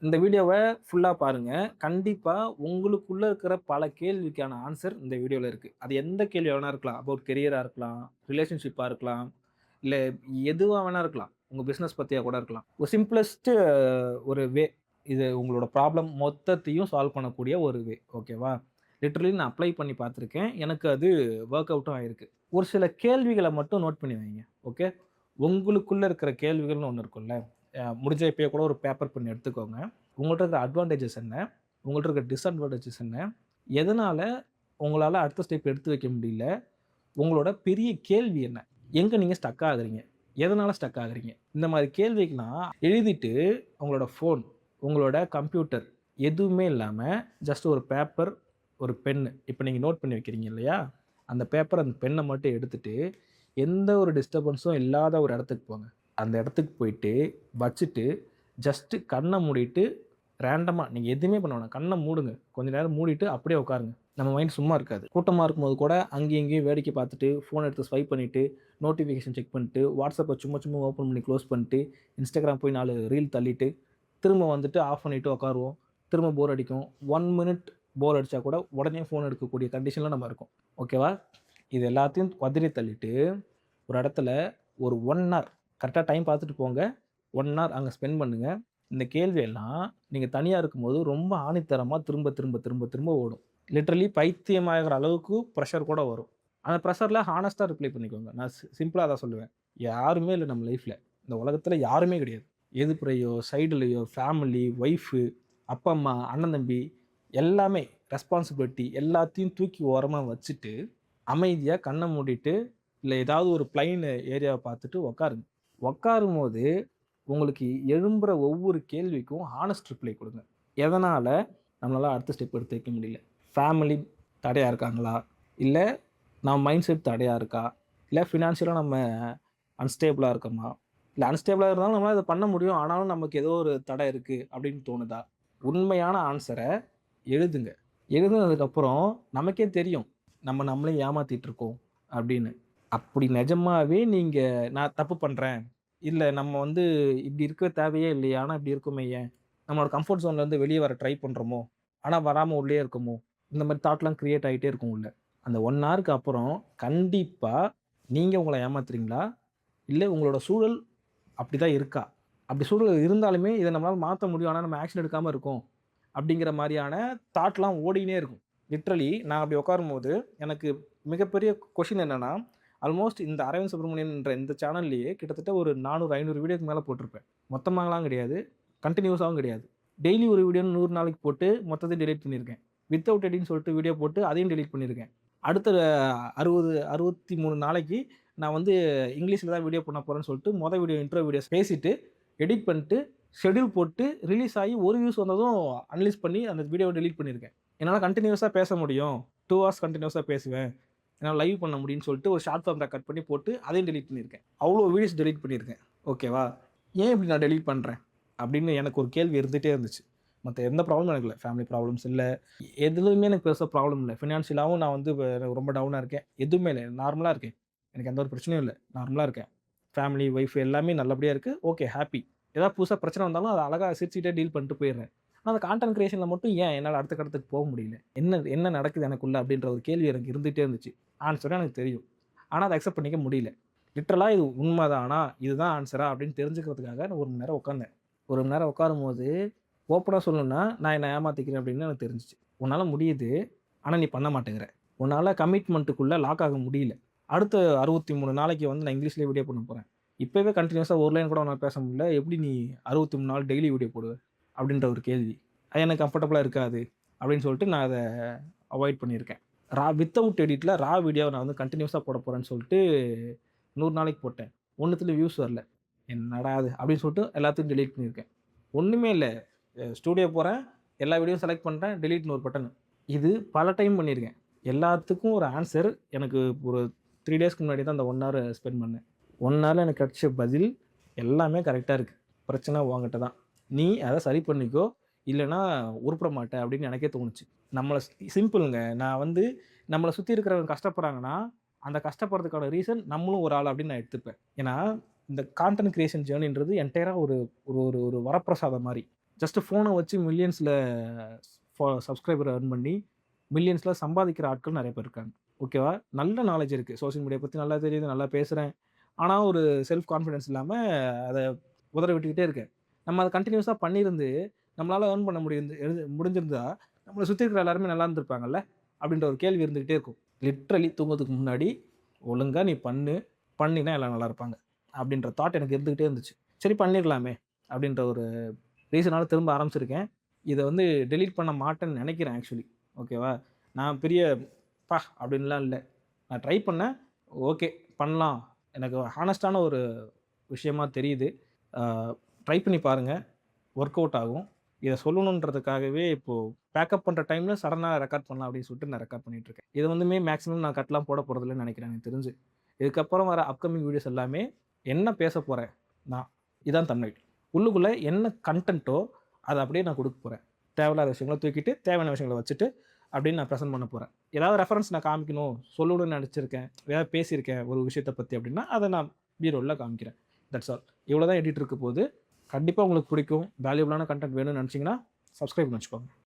இந்த வீடியோவ ஃபுல்லா பாருங்க. கண்டிப்பா உங்களுக்குள்ள இருக்கிற பல கேள்விக்கான ஆன்சர் இந்த வீடியோல இருக்கு. அது எந்த கேள்வியா வேணா இருக்கலாம். அபௌட் கரியரா இருக்கலாம், ரிலேஷன்ஷிப்பா இருக்கலாம், இல்ல எதுவா வேணா இருக்கலாம். உங்க பிசினஸ் பத்தியா கூட இருக்கலாம். ஒரு சிம்ப்ளஸ்ட் ஒரு வே. இது உங்களோட ப்ராப்ளம் மொத்தத்தையும் சால்வ் பண்ணக்கூடிய ஒரு வே. ஓகேவா? லிட்டரலி நான் அப்ளை பண்ணி பார்த்துருக்கேன். எனக்கு அது வொர்க் அவுட்டும் ஆயிருக்கு. ஒரு சில கேள்விகள மட்டும் நோட் பண்ணி வைங்க. ஓகே? உங்களுக்குள்ள இருக்கிற கேள்விகள்னு ஒண்ணு இருக்கும்ல. முடிஞ்சா இப்பயே கூட ஒரு பேப்பர் பென் எடுத்துக்கோங்க. உங்கள்ட்ட இருக்கிற அட்வான்டேஜஸ் என்ன? உங்கள்ட்ட இருக்கிற டிஸ்அட்வான்டேஜஸ் என்ன? எதனால உங்களால அடுத்த ஸ்டெப் எடுத்து வைக்க முடியல? உங்களோட பெரிய கேள்வி என்ன? எங்க நீங்க ஸ்டக் ஆகுறீங்க? எதனால ஸ்டக் ஆகுறீங்க? இந்த மாரி கேள்விக்கலாம் எழுதிட்டு உங்களோட ஃபோன், உங்களோட கம்ப்யூட்டர் எதுவுமே இல்லாம ஜஸ்ட் ஒரு பேப்பர், ஒரு பென்னு. இப்ப நீங்க நோட் பண்ணி வைக்கிறீங்க இல்லையா? அந்த பேப்பர், அந்த பென்ன மட்டும் எடுத்துட்டு, எந்த ஒரு டிஸ்டர்பன்ஸும் இல்லாத ஒரு இடத்துக்கு போங்க. அந்த இடத்துக்கு போயிட்டு வச்சுட்டு, ஜஸ்ட் கண்ண மூடிட்டு ரேண்டமா நீங்க எதுவுமே பண்ண வேணாம். கண்ண மூடுங்க. கொஞ்ச நேரம் மூடிட்டு அப்படியே உட்காருங்க. நம்ம மைண்ட் சும்மா இருக்காது. கூட்டமா இருக்கும்போது கூட அங்கேயும் இங்கேயும் வேடிக்கை பார்த்துட்டு, ஃபோன் எடுத்து ஸ்வைப் பண்ணிட்டு, நோட்டிஃபிகேஷன் செக் பண்ணிட்டு, WhatsApp சும்மா சும்மா ஓப்பன் பண்ணி க்ளோஸ் பண்ணிட்டு, Instagram போய் 4 ரீல் தள்ளிட்டு, திரும்ப வந்துட்டு ஆஃப் பண்ணிட்டு உட்காருவோம். திரும்ப போர் அடிக்கும். 1 மினிட் போர் அடிச்சா கூட உடனே ஃபோன் எடுக்கக்கூடிய கண்டிஷன்ல நம்ம இருக்கோம். ஓகேவா? இது எல்லாத்தையும் உதறி தள்ளிட்டு, ஒரு இடத்துல ஒரு 1 ஹார் கரெக்ட்டா டைம் பார்த்துட்டு போங்க. 1 ஹார் அங்க ஸ்பெண்ட் பண்ணுங்க. இந்த கேள்வியெல்லாம் நீங்க தனியா இருக்கும்போது ரொம்ப ஆணித்தரமா திரும்ப, திரும்ப, திரும்ப, திரும்ப ஓடும். லிட்டரலி பைத்தியமாகுற அளவுக்கு பிரஷர் கூட வரும். அந்த பிரஷர்ல ஹானஸ்ட்டா ரிப்ளை பண்ணிக்கோங்க. நான் சிம்பிளா அதான் சொல்லுவேன். யாருமே இல்ல நம்ம லைஃப்ல. இந்த உலகத்துல யாருமே கிடையாது. எதிர்ப்புறையோ, சைடுலயோ, ஃபேமிலி, ஒய்ஃபு, அப்பா, அம்மா, அண்ணன், தம்பி எல்லாமே ரெஸ்பான்சிபிலிட்டி எல்லாத்தையும் தூக்கி ஓரமா வச்சுட்டு, அமைதியா கண்ண மூடிட்டு, இல்ல ஏதாவது ஒரு பிளைன் ஏரியாவ பார்த்துட்டு உட்காருங்க. உட்காரும்போது உங்களுக்கு எழும்புற ஒவ்வொரு கேள்விக்கும் ஹானஸ்ட் ரிப்ளை குடுங்க. எதனால நம்மளால அடுத்த ஸ்டெப் எடுத்து வைக்க முடியல? ஃபேமிலி தடையா இருக்காங்களா? இல்ல நம்ம மைண்ட் செட் தடையா இருக்கா? இல்ல ஃபினான்ஷியலா நம்ம அன்ஸ்டேபிளா இருக்கோமா? இல்ல அன்ஸ்டேபிளா இருந்தாலும் நம்மளால இத பண்ண முடியும். ஆனாலும் நமக்கு ஏதோ ஒரு தடை இருக்கு அப்படின்னு தோணுதா? உண்மையான ஆன்ஸர எழுதுங்க. எழுதுனதுக்கப்புறம் நமக்கே தெரியும். நம்ம நம்மளே ஏமாத்திட்டு இருக்கோம் அப்படின்னு. அப்படி நிஜமாவே நீங்க நான் தப்பு பண்றேன். இல்ல நம்ம வந்து இப்படி இருக்க தேவையே இல்லையே! ஆனா இப்படி இருக்கோமே ஏன்? நம்மளோட கம்ஃபோர்ட் ஜோன்லேருந்து வெளிய வர ட்ரை பண்றோமோ! ஆனா வராம உள்ளயே இருக்கோமோ! இந்த மாரி தாட்லாம் கிரியேட் ஆயிட்டே இருக்கும் உள்ள. அந்த 1 ஹாருக்கு அப்புறம் கண்டிப்பா நீங்க உங்கள ஏமாத்துறீங்களா? இல்ல உங்களோட சூழல் அப்படிதான் இருக்கா? அப்படி சூழல் இருந்தாலுமே இத நம்மளால மாத்த முடியும். ஆனா நம்ம ஆக்ஷன் எடுக்காம இருக்கோம். அப்படிங்கிற மாரியான தாட்லாம் ஓடினே இருக்கும். லிட்டரலி நான் அப்படி உட்காரும்போது எனக்கு மிகப்பெரிய கொஸ்டின் என்னன்னா, ஆல்மோஸ்ட் இந்த அரவிந்த் சுப்ரமணியன் என்ற இந்த சேனல்லயே கிட்டத்தட்ட ஒரு 400, 500 வீடியோக்கு மேல போட்டிருப்பேன். மொத்தமாலாம் கிடையாது. கன்டினியூஸாவும் கிடையாது. டெய்லி ஒரு வீடியோன்னு 100 நாளைக்கு போட்டு மொத்தத்தையும் டெலீட் பண்ணியிருக்கேன். வித்தவுட் எடிட்ன்னு சொல்லிட்டு வீடியோ போட்டு அதையும் டெலீட் பண்ணியிருக்கேன். அடுத்த 60, 63 நாளைக்கு நான் வந்து இங்கிலீஷ்ல தான் வீடியோ பண்ண போறேன்னு சொல்லிட்டு வீடியோ இன்ட்ரோ வீடியோஸ் பேசிட்டு, எடிட் பண்ணிட்டு, ஷெட்யூல் போட்டு ரிலீஸ் ஆகி ஒரு வியூஸ் வந்ததும் அனலைஸ் பண்ணி அந்த வீடியோவ டெலீட் பண்ணியிருக்கேன். என்னால கன்டினியூஸா பேச முடியும். 2 ஹார்ஸ் கன்டினியூஸா பேசுவேன். என்னால லைவ் பண்ண முடியும்ன்னு சொல்லிட்டு ஒரு ஷார்ட் ஃபார்ம் கட் பண்ணி போட்டு அதையும் டெலீட் பண்ணியிருக்கேன். அவ்ளோ வீடியோஸ் டெலீட் பண்ணியிருக்கேன். ஓகேவா? ஏன் இப்படி நான் டெலீட் பண்றேன்? அப்படின்னு எனக்கு ஒரு கேள்வி இருந்துட்டே இருந்துச்சு. மத்த எந்த ப்ராப்ளமும் எனக்கு இல்ல. ஃபேமிலி ப்ராப்ளம்ஸ் இல்ல. எதுலயுமே எனக்கு பெருசா ப்ராப்ளம் இல்ல. ஃபினான்ஷியலாவும் நான் வந்து ரொம்ப டவுனா இருக்கேன். எதுவுமே இல்ல. நார்மலா இருக்கேன். எனக்கு எந்த ஒரு பிரச்சனையும் இல்ல. நார்மலா இருக்கேன். ஃபேமிலி, ஒய்ஃப் எல்லாமே நல்லபடியா இருக்கு. Okay, happy. ஏதாவது புதுசா பிரச்சனை வந்தாலும் அத அழகா சிரிச்சுக்கிட்டே டீல் பண்ணிட்டு போயிடுறேன். ஆனா அந்த கான்டென்ட் கிரியேஷன்ல மட்டும் ஏன் என்னால அடுத்த கட்டத்துக்கு போக முடியல? என்ன என்ன நடக்குது எனக்குள்ள அப்படின்ற ஒரு கேள்வி எனக்கு இருந்துட்டே இருந்துச்சு. ஆன்ஸரும் எனக்கு தெரியும். ஆனா அத அக்செப்ட் பண்ணிக்க முடியல. லிட்டரலா இது உண்மதானா? இதுதான் ஆன்ஸரா? அப்படின்னு தெரிஞ்சுக்கிறதுக்காக நான் 1 மணி நேரம் உட்கார்ந்தேன். 1 மணி நேரம் உட்காரும்போது, ஓப்பனா சொல்லணும்னா, நான் என்ன ஏமாத்திக்கிறேன் அப்படின்னு எனக்கு தெரிஞ்சுச்சு. உன்னால முடியுது. ஆனா நீ பண்ண மாட்டேங்கிற. உன்னால கமிட்மென்ட்க்குள்ள லாக் ஆக முடியல. அடுத்த 63 நாளைக்கு வந்து நான் இங்கிலீஷ்லயே வீடியோ பண்ண போறேன். இப்பவே கன்டினியூஸா ஒரு லைன் கூட உன்னால பேச முடியல. எப்படி நீ 63 நாள் டெய்லி வீடியோ போடுவ? அப்படின்ற ஒரு கேள்வி. அது எனக்கு கம்ஃபர்டபுளா இருக்காது. அப்படின்னு சொல்லிட்டு நான் அத அவாய்ட் பண்ணியிருக்கேன். வித்தவுட் எடிட்ல வீடியோவ நான் வந்து கன்டினியூஸா போட போறேன்னு சொல்லிட்டு 100 நாளைக்கு போட்டேன். ஒண்ணுத்துலயும் வியூஸ் வரல. என்னடா இது! அப்படின்னு சொல்லிட்டு எல்லாத்தையும் டெலீட் பண்ணியிருக்கேன். ஒண்ணுமே இல்ல. ஸ்டூடியோ போறேன். எல்லா வீடியோவும் செலக்ட் பண்றேன். டெலீட்ன்னு ஒரு பட்டன். இது பல டைம் பண்ணியிருக்கேன். எல்லாத்துக்கும் ஒரு ஆன்ஸர் எனக்கு ஒரு 3 டேஸ்க்கு முன்னாடி தான் அந்த 1 ஹவர் ஸ்பெண்ட் பண்ணேன். 1 ஹவர்ல எனக்கு கிடைச்ச பதில் எல்லாமே கரெக்ட்டா இருக்கு. பிரச்சனை உன்கிட்ட தான். நீ அத சரி பண்ணிக்கோ. இல்லன்னா உருப்பட மாட்ட அப்படின்னு எனக்கே தோணுச்சு. நம்மள சிம்பிள்ங்க. நான் வந்து நம்மள சுத்தி இருக்கிறவங்க கஷ்டப்படுறாங்கன்னா, அந்த கஷ்டப்படுறதுக்கான ரீசன் நம்மளும் ஒரு ஆள் அப்படின்னு நான் எடுத்துப்பேன். ஏன்னா, இந்த கான்டென்ட் கிரியேஷன் ஜர்னின்றது என்டையரா ஒரு ஒரு ஒரு ஒரு வரப்பிரசாதம் மாரி. ஜஸ்ட் ஃபோனை வச்சு மில்லியன்ஸில் சப்ஸ்கிரைபர் earn பண்ணி மில்லியன்ஸில் சம்பாதிக்கிற ஆட்கள் நிறைய பேர் இருக்காங்க. ஓகேவா? நல்ல நாலேஜ் இருக்குது, சோஷியல் மீடியா பற்றி நல்லா தெரியுது, நல்லா பேசுகிறேன். ஆனால் ஒரு செல்ஃப் கான்ஃபிடன்ஸ் இல்லாமல் அதை உதற விட்டுக்கிட்டே இருக்கேன். நம்ம அதை கண்டினியூஸாக பண்ணியிருந்து நம்மளால் earn பண்ண முடிஞ்சிருந்தா நம்மளை சுற்றி இருக்கிற எல்லாருமே நல்லா இருந்திருப்பாங்கல்ல அப்படின்ற ஒரு கேள்வி இருந்துக்கிட்டே இருக்கும். லிட்ரலி தூங்குறதுக்கு முன்னாடி ஒழுங்காக நீ பண்ணினா எல்லாம் நல்லா இருப்பாங்க அப்படின்ற தாட் எனக்கு இருந்துக்கிட்டே இருந்துச்சு. சரி பண்ணிடலாமே அப்படின்ற ஒரு ரீசனால திரும்ப ஆரம்பிச்சிருக்கேன். இதை வந்து டெலீட் பண்ண மாட்டேன்னு நினைக்கிறேன் ஆக்சுவலி. ஓகேவா? நான் பெரிய அப்படின்லாம் இல்லை. நான் ட்ரை பண்ணேன். ஓகே பண்ணலாம். எனக்கு ஹானஸ்ட்டான ஒரு விஷயமா தெரியுது. ட்ரை பண்ணி பாருங்கள். ஒர்க் அவுட் ஆகும். இதை சொல்லணுன்றதுக்காகவே இப்போது பேக்கப் பண்ணுற டைமில் சடனாக ரெக்கார்ட் பண்ணலாம் அப்படின்னு சொல்லிட்டு நான் ரெக்கார்ட் பண்ணிகிட்ருக்கேன். இதை வந்துமே மேக்ஸிமம் நான் கட்லாம் போட போகிறதில்லன்னு நினைக்கிறேன் எனக்கு தெரிஞ்சு. இதுக்கப்புறம் வர அப்கமிங் வீடியோஸ் எல்லாமே என்ன பேச போகிறேன் நான், இதான் தம்ப்நெயில். உள்ளுக்குள்ளே என்ன கன்டென்ட்டோ அதை அப்படியே நான் கொடுக்க போகிறேன். தேவையில்லாத விஷயங்கள தூக்கிட்டு தேவையான விஷயங்கள வச்சுட்டு அப்படின்னு நான் ப்ரெசென்ட் பண்ண போகிறேன். ஏதாவது ரெஃபரன்ஸ் நான் காமிக்கணும், சொல்லணும்னு நினச்சிருக்கேன், ஏதாவது பேசியிருக்கேன் ஒரு விஷயத்தை பற்றி அப்படின்னா அதை நான் பீரோவில் காமிக்கிறேன். That's all. இவ்வளோ தான் எடிட் இருக்க போகுது. கண்டிப்பாக உங்களுக்கு பிடிக்கும். வேல்யூபிளான கன்டென்ட் வேணும்னு நினச்சிங்கன்னா சப்ஸ்கிரைப் பண்ணி வச்சுக்கோங்க.